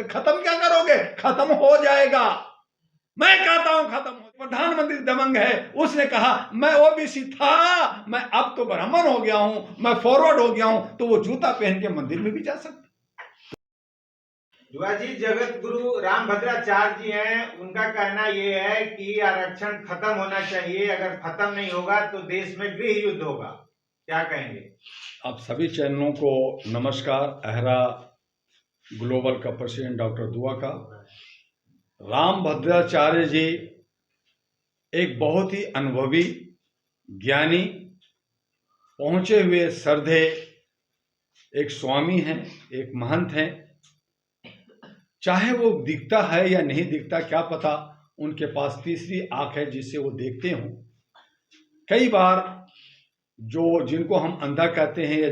करके खत्म क्या करोगे? खत्म हो जाएगा। मैं कहता हूं खत्म हो। प्रधानमंत्री दबंग है, उसने कहा मैं ओबीसी था, मैं अब तो ब्राह्मण हो गया हूं, मैं फॉरवर्ड हो गया हूं, तो वो जूता पहन के मंदिर में भी जा सकता। दुआ जी, जगत गुरु रामभद्राचार्य जी हैं, उनका कहना ये है कि आरक्षण खत्म होना चाहिए, अगर खत्म नहीं होगा तो देश में गृह युद्ध होगा। क्या कहेंगे? आप सभी चैनलों को नमस्कार। अहरा ग्लोबल का प्रेसिडेंट डॉक्टर दुआ का। रामभद्राचार्य जी एक बहुत ही अनुभवी, ज्ञानी, पहुंचे हुए श्रद्धे एक स्वामी हैं, एक महंत हैं। चाहे वो दिखता है या नहीं दिखता, क्या पता उनके पास तीसरी आंख है जिससे वो देखते हों। कई बार जिनको हम अंधा कहते हैं,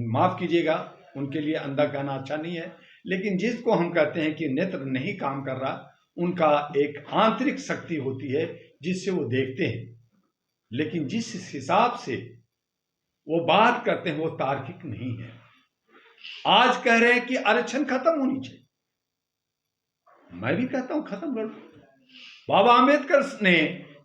माफ कीजिएगा, उनके लिए अंधा कहना अच्छा नहीं है, लेकिन जिसको हम कहते हैं कि नेत्र नहीं काम कर रहा, उनका एक आंतरिक शक्ति होती है जिससे वो देखते हैं, लेकिन जिस हिसाब से वो बात करते हैं वो तार्किक नहीं है। आज कह रहे हैं कि आरक्षण खत्म होनी चाहिए, मैं भी कहता हूं खत्म कर दो। बाबा आंबेडकर ने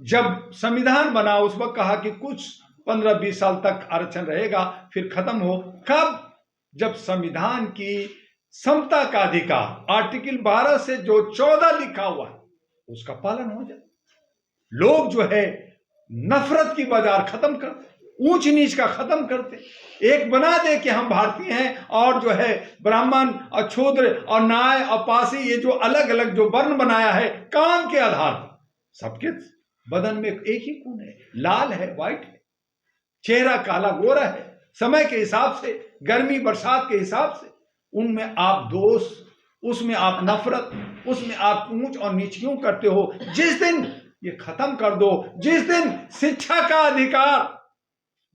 जब संविधान बना उस वक्त कहा कि कुछ 15-20 साल तक आरक्षण रहेगा, फिर खत्म हो। कब? जब संविधान की समता का अधिकार आर्टिकल 12 से जो 14 लिखा हुआ है उसका पालन हो जाए। लोग जो है नफरत की बाजार खत्म करते, ऊंच नीच का खत्म करते, एक बना दे कि हम भारतीय हैं, और जो है ब्राह्मण और शूद्र और नाय और पासी, ये जो अलग अलग जो वर्ण बनाया है काम के आधार पर, सबके बदन में एक ही खून है, लाल है, व्हाइट है, चेहरा काला गोरा है, समय के हिसाब से, गर्मी बरसात के हिसाब से, उनमें आप दोष, उसमें आप नफरत, उसमें आप ऊंच और नीच क्यों करते हो? जिस दिन ये खत्म कर दो, जिस दिन शिक्षा का अधिकार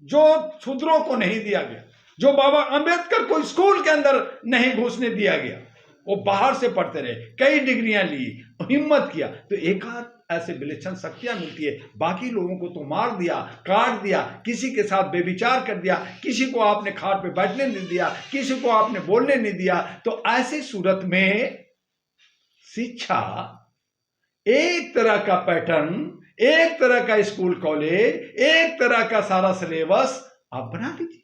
जो शूद्रों को नहीं दिया गया, जो बाबा अंबेडकर को स्कूल के अंदर नहीं घुसने दिया गया, वो बाहर से पढ़ते रहे, कई डिग्रियां ली, हिम्मत किया, तो एक आध ऐसे विलक्षण शक्तियां मिलती है। बाकी लोगों को तो मार दिया, काट दिया, किसी के साथ बेविचार कर दिया, किसी को आपने खाट पे बैठने नहीं दिया, किसी को आपने बोलने नहीं दिया। तो ऐसी सूरत में शिक्षा एक तरह का पैटर्न, एक तरह का स्कूल कॉलेज, एक तरह का सारा सिलेबस आप बना दीजिए।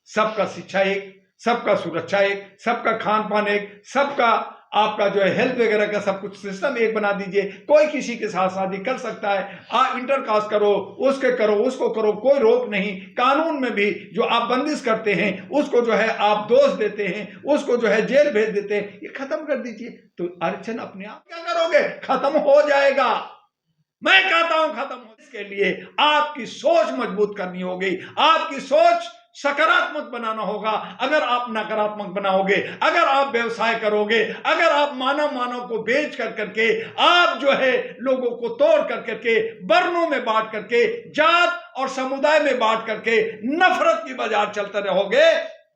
सबका शिक्षा एक, सबका सुरक्षा एक, सबका खान पान एक, सबका आपका जो है हेल्थ वगैरह का सब कुछ सिस्टम एक बना दीजिए। कोई किसी के साथ शादी कर सकता है, आप इंटरकास्ट करो, उसके करो, उसको करो, कोई रोक नहीं। कानून में भी जो आप बंदिश करते हैं, उसको जो है आप दोष देते हैं, उसको जो है जेल भेज देते हैं, ये खत्म कर दीजिए। तो आरक्षण अपने आप क्या करोगे? खत्म हो जाएगा। मैं कहता हूं खत्म हो। इसके लिए आपकी सोच मजबूत करनी होगी, आपकी सोच सकारात्मक बनाना होगा। अगर आप नकारात्मक बनाओगे, अगर आप व्यवसाय करोगे, अगर आप मानव को बेच कर करके, आप जो है लोगों को तोड़ कर करके, वर्णों में बांट करके, जात और समुदाय में बांट करके नफरत की बाजार चलते रहोगे,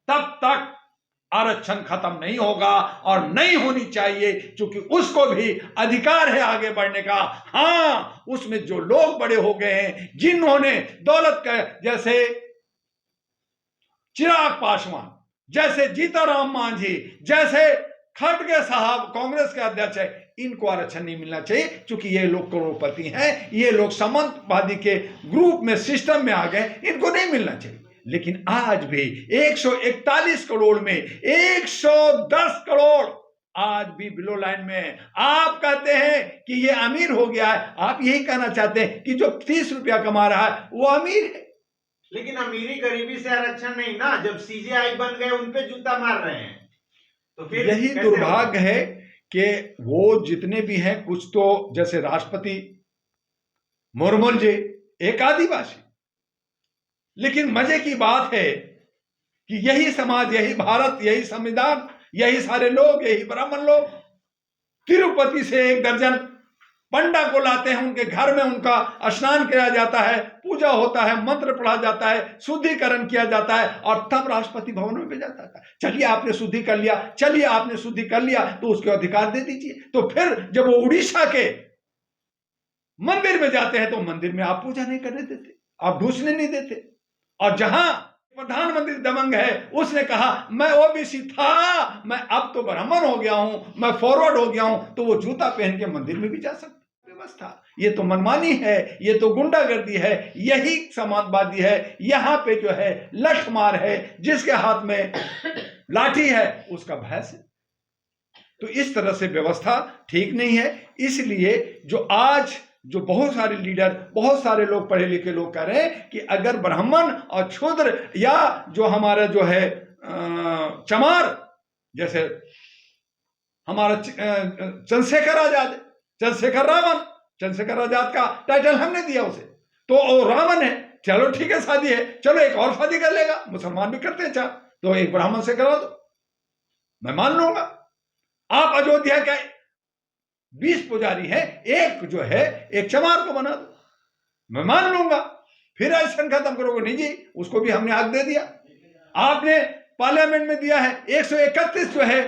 तब तक आरक्षण खत्म नहीं होगा और नहीं होनी चाहिए, क्योंकि उसको भी अधिकार है आगे बढ़ने का। हाँ, उसमें जो लोग बड़े हो गए हैं, जिन्होंने दौलत का, जैसे चिराग पासवान, जैसे जीताराम मांझी, जैसे खड़गे साहब कांग्रेस के अध्यक्ष है, इनको आरक्षण नहीं मिलना चाहिए, क्योंकि ये लोग करोड़पति हैं, ये लोग सामंतवादी के ग्रुप में, सिस्टम में आ गए, इनको नहीं मिलना चाहिए। लेकिन आज भी 141 करोड़ में 110 करोड़ आज भी बिलो लाइन में। आप कहते हैं कि ये अमीर हो गया है, आप यही कहना चाहते हैं कि जो 30 रुपया कमा रहा है वो अमीर है। लेकिन अमीरी गरीबी से आरक्षण नहीं ना, जब सीजेआई बन गए उन पे जूता मार रहे हैं, तो फिर यही दुर्भाग्य है कि वो जितने भी हैं, कुछ तो जैसे राष्ट्रपति मुर्मू जी एक आदिवासी, लेकिन मजे की बात है कि यही समाज, यही भारत, यही संविधान, यही सारे लोग, यही ब्राह्मण लोग तिरुपति से 1 दर्जन पंडा को लाते हैं, उनके घर में उनका स्नान किया जाता है, पूजा होता है, मंत्र पढ़ा जाता है, शुद्धिकरण किया जाता है, और तब राष्ट्रपति भवन में भेजा जाता है। चलिए आपने शुद्धि कर लिया, चलिए आपने शुद्धि कर लिया, तो उसके अधिकार दे दीजिए। तो फिर जब वो उड़ीसा के मंदिर में जाते हैं तो मंदिर में आप पूजा नहीं करने देते, आप घुसने नहीं देते, और जहां प्रधानमंत्री दबंग है, उसने कहा मैं ओबीसी था, मैं अब तो ब्राह्मण हो गया हूं, मैं फॉरवर्ड हो गया हूं, तो वो जूता पहन के मंदिर में भी जा सकता। व्यवस्था ये तो मनमानी है, ये तो गुंडागर्दी है, यही समाजवादी है। यहां पे जो है लठमार है, जिसके हाथ में लाठी है उसका भैंस है। तो इस तरह से व्यवस्था ठीक नहीं है। इसलिए जो आज जो बहुत सारे लीडर, बहुत सारे लोग पढ़े लिखे लोग कह रहे हैं कि अगर ब्राह्मण और शूद्र या जो हमारा जो है चमार, जैसे हमारा चंद्रशेखर आजाद, चंद्रशेखर रावण, चंद्रशेखर आजाद का टाइटल हमने दिया उसे, तो वो रावण है, चलो ठीक है शादी है, चलो एक और शादी कर लेगा, मुसलमान भी करते हैं, तो एक ब्राह्मण से करा दो, मैं मान लूंगा। आप अयोध्या का 20 पुजारी है, एक जो है एक चमार को बना दो, मैं मान लूंगा। फिर आरक्षण खत्म करोगे? नहीं जी, उसको भी हमने हक दे दिया। आपने पार्लियामेंट में दिया है 131 जो है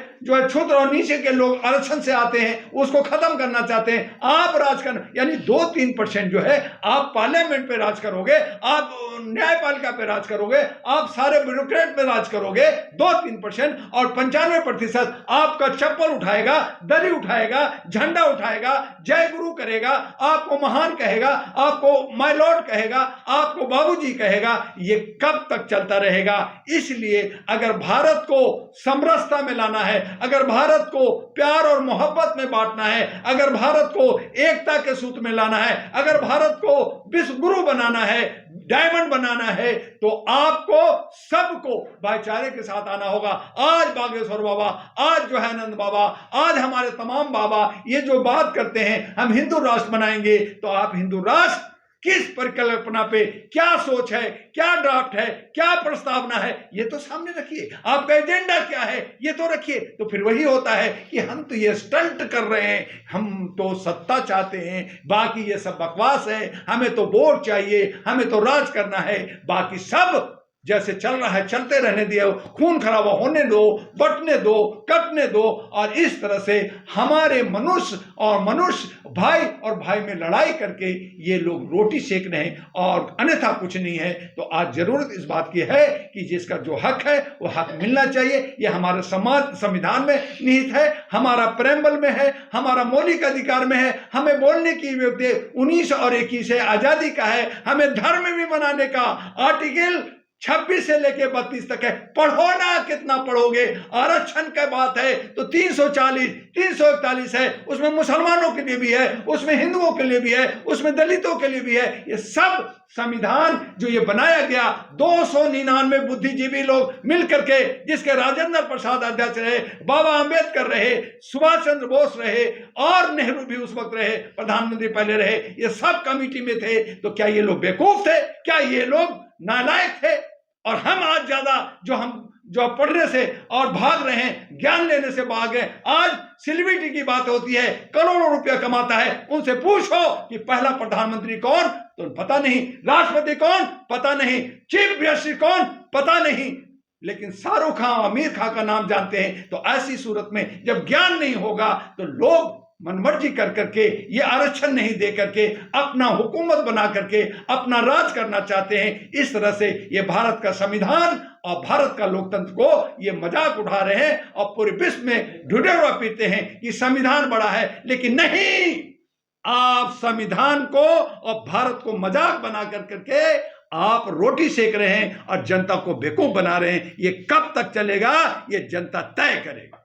क्षुद्र और नीचे के लोग आरक्षण से आते हैं, उसको खत्म करना चाहते हैं। आप राज करना, यानी 2-3% जो है आप पार्लियामेंट पे राज करोगे, आप न्यायपालिका पे राज करोगे, आप सारे ब्यूरोक्रेट पे राज करोगे। 2-3% और 95% आपका चप्पल उठाएगा, दरी उठाएगा, झंडा उठाएगा, जय गुरु करेगा, आपको महान कहेगा, आपको माय लॉर्ड कहेगा, आपको बाबूजी कहेगा। ये कब तक चलता रहेगा? इसलिए अगर भारत को समरसता में लाना है, अगर भारत को प्यार और मोहब्बत में बांटना है, अगर भारत को एकता के सूत्र में लाना है, अगर भारत को विश्व गुरु बनाना है, डायमंड बनाना है, तो आपको सबको भाईचारे के साथ आना होगा। आज बागेश्वर बाबा, आज जो है आनंद बाबा, आज हमारे तमाम बाबा ये जो बात करते हैं हम हिंदू राष्ट्र बनाएंगे, तो आप हिंदू राष्ट्र किस परिकल्पना पे, क्या सोच है, क्या ड्राफ्ट है, क्या प्रस्तावना है, ये तो सामने रखिए। आपका एजेंडा क्या है ये तो रखिए। तो फिर वही होता है कि हम तो ये स्टंट कर रहे हैं, हम तो सत्ता चाहते हैं, बाकी ये सब बकवास है, हमें तो वोट चाहिए, हमें तो राज करना है, बाकी सब जैसे चल रहा है चलते रहने दिया, खून खराबा होने दो, बटने दो, कटने दो। और इस तरह से हमारे मनुष्य और मनुष्य, भाई और भाई में लड़ाई करके ये लोग रोटी सेक रहे हैं और अन्यथा कुछ नहीं है। तो आज जरूरत इस बात की है कि जिसका जो हक है वो हक मिलना चाहिए। ये हमारे समाज संविधान में निहित है, हमारा प्रेम्बल में है, हमारा मौलिक अधिकार में है। हमें बोलने की 19 और 21 है, आजादी का है। हमें धर्म भी मनाने का आर्टिकल 26 से लेके 32 तक है। पढ़ो ना, कितना पढ़ोगे। आरक्षण की बात है तो 340, 341 है, उसमें मुसलमानों के लिए भी है, उसमें हिंदुओं के लिए भी है, उसमें दलितों के लिए भी है। ये सब संविधान जो ये बनाया गया 299 बुद्धिजीवी लोग मिलकर के, जिसके राजेंद्र प्रसाद अध्यक्ष रहे, बाबा अंबेडकर रहे, सुभाष चंद्र बोस रहे और नेहरू भी उस वक्त रहे, प्रधानमंत्री पहले रहे, ये सब कमेटी में थे। तो क्या ये लोग बेवकूफ थे? क्या ये लोग नालायक थे? और हम आज ज्यादा जो पढ़ने से और भाग रहे हैं, ज्ञान लेने से भाग गए। आज सेलिब्रिटी की बात होती है, करोड़ों रुपया कमाता है, उनसे पूछो कि पहला प्रधानमंत्री कौन, तो पता नहीं, राष्ट्रपति कौन पता नहीं, चीफ मिनिस्टर कौन पता नहीं, लेकिन शाहरुख खान, आमिर खान का नाम जानते हैं। तो ऐसी सूरत में जब ज्ञान नहीं होगा तो लोग मनमर्जी कर करके, ये आरक्षण नहीं दे करके अपना हुकूमत बना करके अपना राज करना चाहते हैं। इस तरह से ये भारत का संविधान और भारत का लोकतंत्र को ये मजाक उठा रहे हैं और पूरे विश्व में ढुढेरा पीते हैं कि संविधान बड़ा है। लेकिन नहीं, आप संविधान को और भारत को मजाक बना कर करके आप रोटी सेक रहे हैं और जनता को बेवकूफ बना रहे हैं। ये कब तक चलेगा, ये जनता तय करेगा।